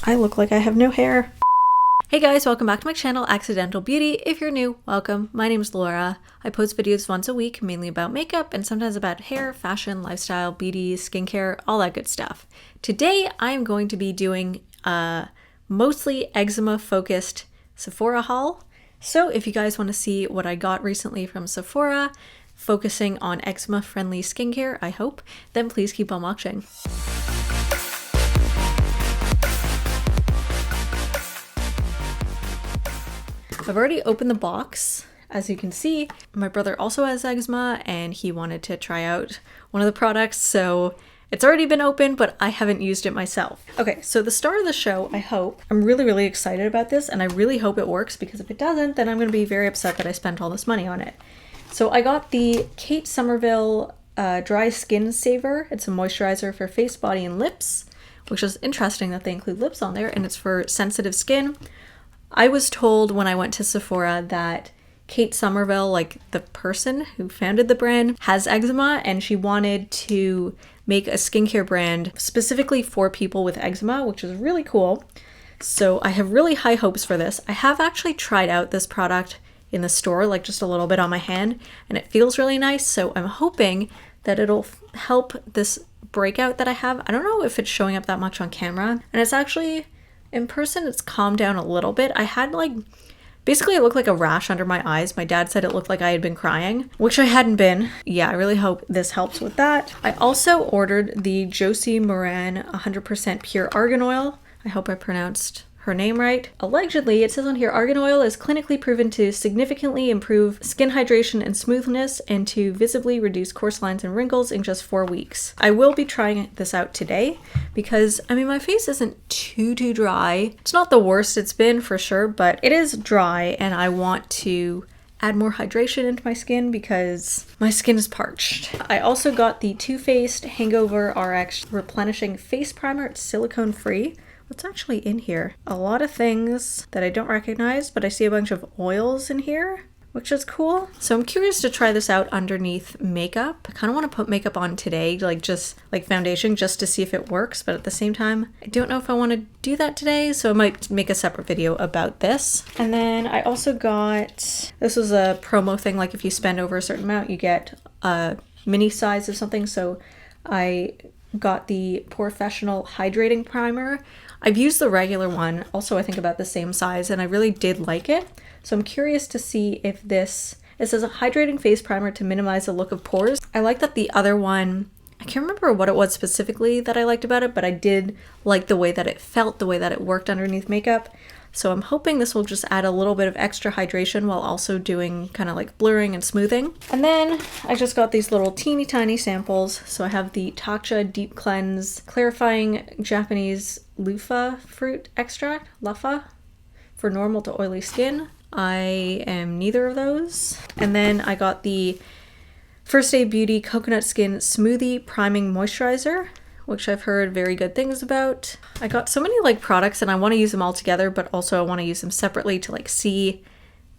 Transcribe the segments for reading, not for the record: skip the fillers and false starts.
I look like I have no hair. Hey guys, welcome back to my channel, Accidental Beauty. If you're new, welcome. My name's Laura. I post videos once a week, mainly about makeup and sometimes about hair, fashion, lifestyle, beauty, skincare, all that good stuff. Today, I'm going to be doing a mostly eczema-focused Sephora haul. So if you guys want to see what I got recently from Sephora, focusing on eczema-friendly skincare, I hope, then please keep on watching. I've already opened the box. As you can see, my brother also has eczema and he wanted to try out one of the products, so it's already been opened, but I haven't used it myself. Okay, so the star of the show, I hope. I'm really excited about this and I really hope it works, because if it doesn't, then I'm going to be very upset that I spent all this money on it. So I got the Kate Somerville Dry Skin Saver. It's a moisturizer for face, body, and lips, which is interesting that they include lips on there, and it's for sensitive skin. I was told when I went to Sephora that Kate Somerville, like the person who founded the brand, has eczema, and she wanted to make a skincare brand specifically for people with eczema, which is really cool. So I have really high hopes for this. I have actually tried out this product in the store, like just a little bit on my hand, and it feels really nice. So I'm hoping that it'll help this breakout that I have. I don't know if it's showing up that much on camera, and it's actually... in person, it's calmed down a little bit. I had basically it looked like a rash under my eyes. My dad said it looked like I had been crying, which I hadn't been. Yeah, I really hope this helps with that. I also ordered the Josie Maran 100% Pure Argan Oil. I hope I pronounced her name right. Allegedly, it says on here, argan oil is clinically proven to significantly improve skin hydration and smoothness and to visibly reduce coarse lines and wrinkles in just 4 weeks. I will be trying this out today because, I mean, my face isn't too dry. It's not the worst it's been for sure, but it is dry and I want to add more hydration into my skin because my skin is parched. I also got the Too Faced Hangover RX Replenishing Face Primer. It's silicone free. What's actually in here? A lot of things that I don't recognize, but I see a bunch of oils in here, which is cool. So I'm curious to try this out underneath makeup. I kind of want to put makeup on today, just like foundation, just to see if it works. But at the same time, I don't know if I want to do that today, so I might make a separate video about this. And then I also got, this was a promo thing, like if you spend over a certain amount, you get a mini size of something. So I got the Professional Hydrating Primer. I've used the regular one, also I think about the same size, and I really did like it. So I'm curious to see if this, it says a hydrating face primer to minimize the look of pores. I like that the other one, I can't remember what it was specifically that I liked about it, but I did like the way that it felt, the way that it worked underneath makeup. So I'm hoping this will just add a little bit of extra hydration while also doing kind of like blurring and smoothing. And then I just got these little teeny tiny samples. So I have the Tatcha Deep Cleanse Clarifying Japanese Loofah Fruit Extract, LAFA, for normal to oily skin. I am neither of those. And then I got the First Aid Beauty Coconut Skin Smoothie Priming Moisturizer, which I've heard very good things about. I got so many products and I want to use them all together, but also I want to use them separately to see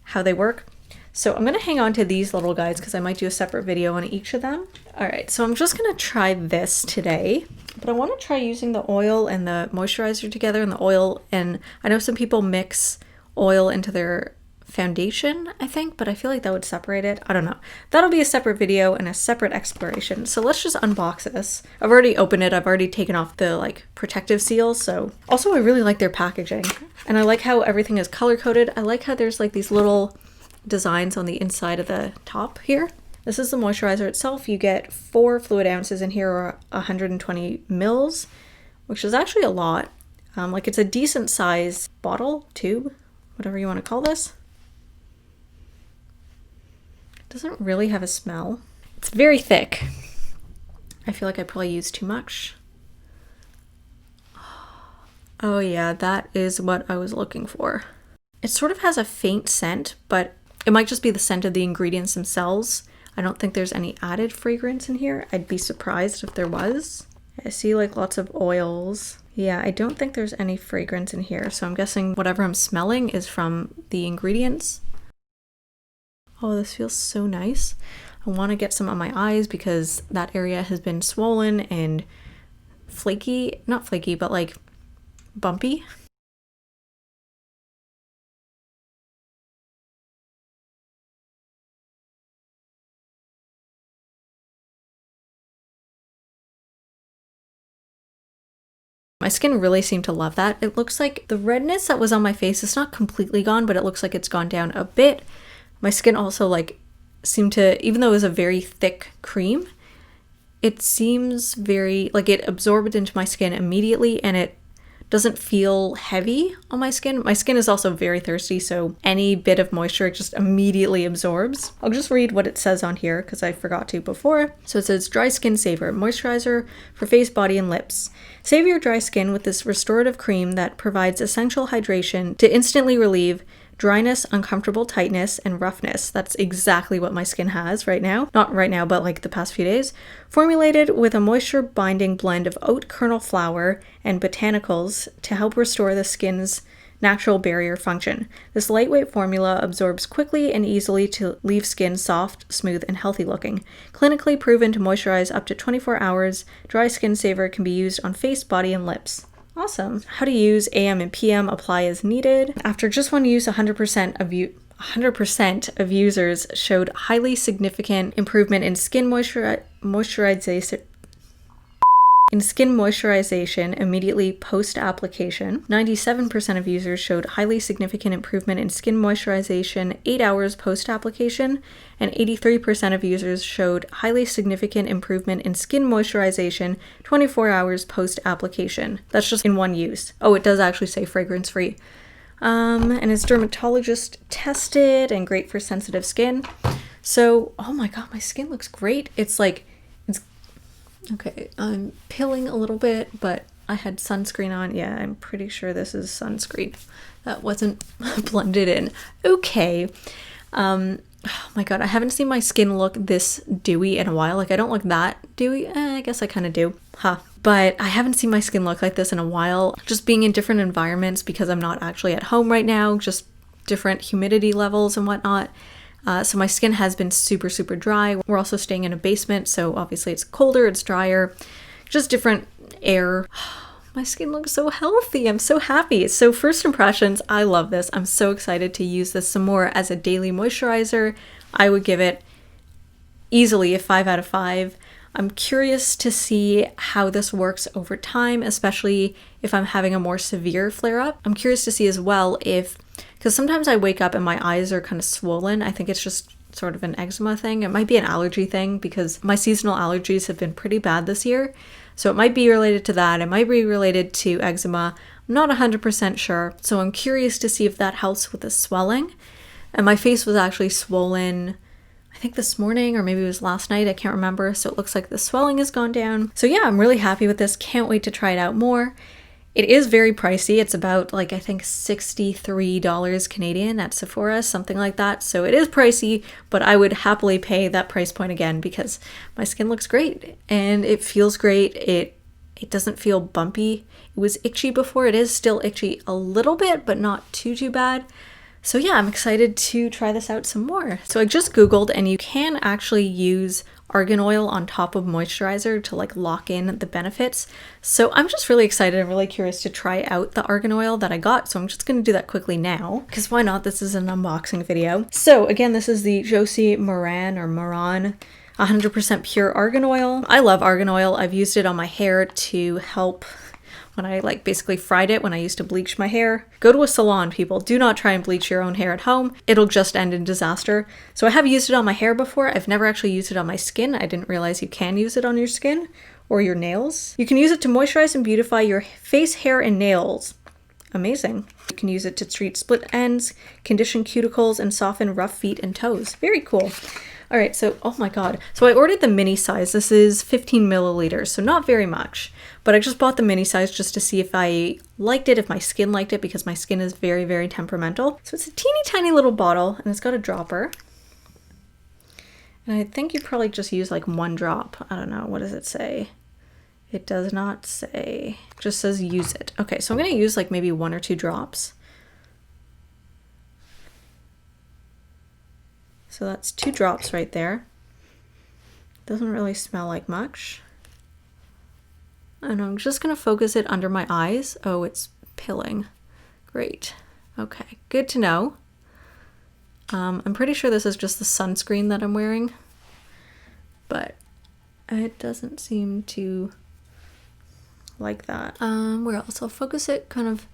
how they work. So I'm going to hang on to these little guys because I might do a separate video on each of them. All right, so I'm just going to try this today, but I want to try using the oil and the moisturizer together, and the oil, and I know some people mix oil into their foundation, I think, but I feel like that would separate it. I don't know. That'll be a separate video and a separate exploration. So let's just unbox this. I've already opened it. I've already taken off the protective seal. So also I really like their packaging, and I like how everything is color coded. I like how there's these little designs on the inside of the top here. This is the moisturizer itself. You get 4 fluid ounces in here, or 120 mils, which is actually a lot. It's a decent size bottle, tube, whatever you want to call this. Doesn't really have a smell. It's very thick. I feel like I probably used too much. Oh yeah, that is what I was looking for. It sort of has a faint scent, but it might just be the scent of the ingredients themselves. I don't think there's any added fragrance in here. I'd be surprised if there was. I see lots of oils. Yeah, I don't think there's any fragrance in here, so I'm guessing whatever I'm smelling is from the ingredients. Oh, this feels so nice. I want to get some on my eyes because that area has been swollen and flaky, not flaky, but bumpy. My skin really seemed to love that. It looks like the redness that was on my face is not completely gone, but it looks like it's gone down a bit. My skin also like seemed to, even though it was a very thick cream, it seems very, like it absorbed into my skin immediately and it doesn't feel heavy on my skin. My skin is also very thirsty, so any bit of moisture just immediately absorbs. I'll just read what it says on here because I forgot to before. So it says Dry Skin Saver, moisturizer for face, body, and lips. Save your dry skin with this restorative cream that provides essential hydration to instantly relieve dryness, uncomfortable tightness, and roughness. That's exactly what my skin has right now. Not right now, but like the past few days. Formulated with a moisture-binding blend of oat kernel flour and botanicals to help restore the skin's natural barrier function. This lightweight formula absorbs quickly and easily to leave skin soft, smooth, and healthy looking. Clinically proven to moisturize up to 24 hours, Dry Skin Saver can be used on face, body, and lips. Awesome. How to use AM and PM, apply as needed. After just one use, 100% of users showed highly significant improvement in skin moisturization immediately post-application. 97% of users showed highly significant improvement in skin moisturization 8 hours post-application, and 83% of users showed highly significant improvement in skin moisturization 24 hours post-application. That's just in one use. Oh, it does actually say fragrance-free. And it's dermatologist tested and great for sensitive skin. So, oh my god, my skin looks great. It's like, okay, I'm peeling a little bit, but I had sunscreen on. Yeah, I'm pretty sure this is sunscreen. That wasn't blended in. Okay. Oh my god, I haven't seen my skin look this dewy in a while. Like, I don't look that dewy. I guess I kind of do. But I haven't seen my skin look like this in a while. Just being in different environments because I'm not actually at home right now. Just different humidity levels and whatnot. So my skin has been super, super dry. We're also staying in a basement, so obviously it's colder, it's drier, just different air. My skin looks so healthy. I'm so happy. So first impressions, I love this. I'm so excited to use this some more as a daily moisturizer. I would give it easily a 5 out of 5. I'm curious to see how this works over time, especially if I'm having a more severe flare-up. I'm curious to see as well because sometimes I wake up and my eyes are kind of swollen. I think it's just sort of an eczema thing. It might be an allergy thing because my seasonal allergies have been pretty bad this year. So it might be related to that. It might be related to eczema. I'm not 100% sure. So I'm curious to see if that helps with the swelling. And my face was actually swollen, I think this morning or maybe it was last night. I can't remember. So it looks like the swelling has gone down. So yeah, I'm really happy with this. Can't wait to try it out more. It is very pricey. It's about like, I think $63 Canadian at Sephora, something like that. So it is pricey, but I would happily pay that price point again because my skin looks great and it feels great. It doesn't feel bumpy. It was itchy before. It is still itchy a little bit, but not too bad. So yeah, I'm excited to try this out some more. So I just Googled and you can actually use argan oil on top of moisturizer to like lock in the benefits. So I'm just really excited and really curious to try out the argan oil that I got. So I'm just going to do that quickly now because why not? This is an unboxing video. So again, this is the Josie Maran 100% pure argan oil. I love argan oil. I've used it on my hair to help when I like basically fried it when I used to bleach my hair. Go to a salon, people. Do not try and bleach your own hair at home. It'll just end in disaster. So I have used it on my hair before. I've never actually used it on my skin. I didn't realize you can use it on your skin or your nails. You can use it to moisturize and beautify your face, hair, and nails. Amazing. You can use it to treat split ends, condition cuticles, and soften rough feet and toes. Very cool. All right, so, oh my god. So I ordered the mini size. This is 15 milliliters, so not very much. But I just bought the mini size just to see if I liked it, if my skin liked it, because my skin is very, very temperamental. So it's a teeny tiny little bottle, and it's got a dropper. And I think you probably just use like one drop. I don't know, what does it say? It does not say. It just says use it. Okay, so I'm gonna use like maybe 1 or 2 drops. So that's 2 drops right there. Doesn't really smell like much. And I'm just gonna focus it under my eyes. Oh, it's pilling. Great. Okay, good to know. I'm pretty sure this is just the sunscreen that I'm wearing, but it doesn't seem to like that. Where else? I'll focus it kind of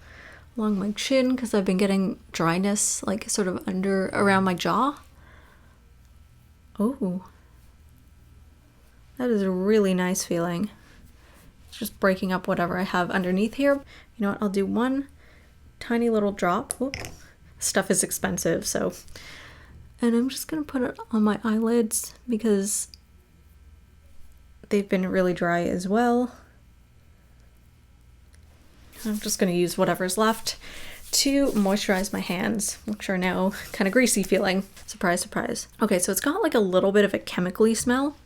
along my chin because I've been getting dryness like sort of around my jaw. Oh, that is a really nice feeling. It's just breaking up whatever I have underneath here. You know what? I'll do one tiny little drop. Oh, stuff is expensive, so. And I'm just gonna put it on my eyelids because they've been really dry as well. I'm just gonna use whatever's left to moisturize my hands, which are now kind of greasy feeling. Surprise, surprise. Okay, so it's got like a little bit of a chemically smell.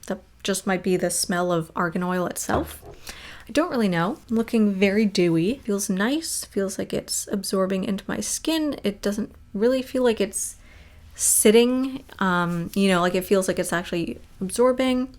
That just might be the smell of argan oil itself. I don't really know. I'm looking very dewy. Feels nice. Feels like it's absorbing into my skin. It doesn't really feel like it's sitting, you know, like it feels like it's actually absorbing.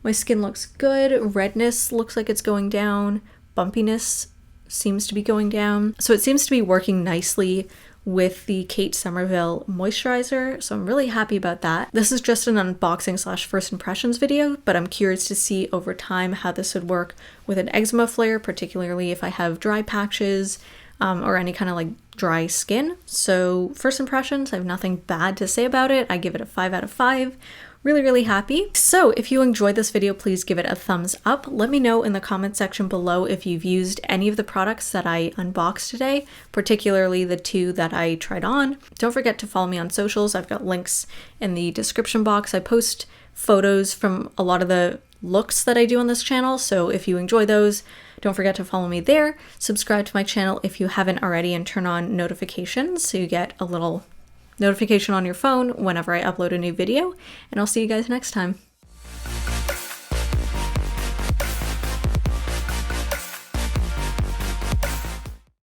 My skin looks good. Redness looks like it's going down. Bumpiness seems to be going down. So it seems to be working nicely with the Kate Somerville moisturizer, so I'm really happy about that. This is just an unboxing / first impressions video, but I'm curious to see over time how this would work with an eczema flare, particularly if I have dry patches or any kind of like dry skin. So first impressions, I have nothing bad to say about it. I give it a 5 out of 5. Really, really happy. So if you enjoyed this video, please give it a thumbs up. Let me know in the comment section below if you've used any of the products that I unboxed today, particularly the 2 that I tried on. Don't forget to follow me on socials. I've got links in the description box. I post photos from a lot of the looks that I do on this channel, so if you enjoy those, don't forget to follow me there. Subscribe to my channel if you haven't already and turn on notifications so you get a little notification on your phone whenever I upload a new video, and I'll see you guys next time.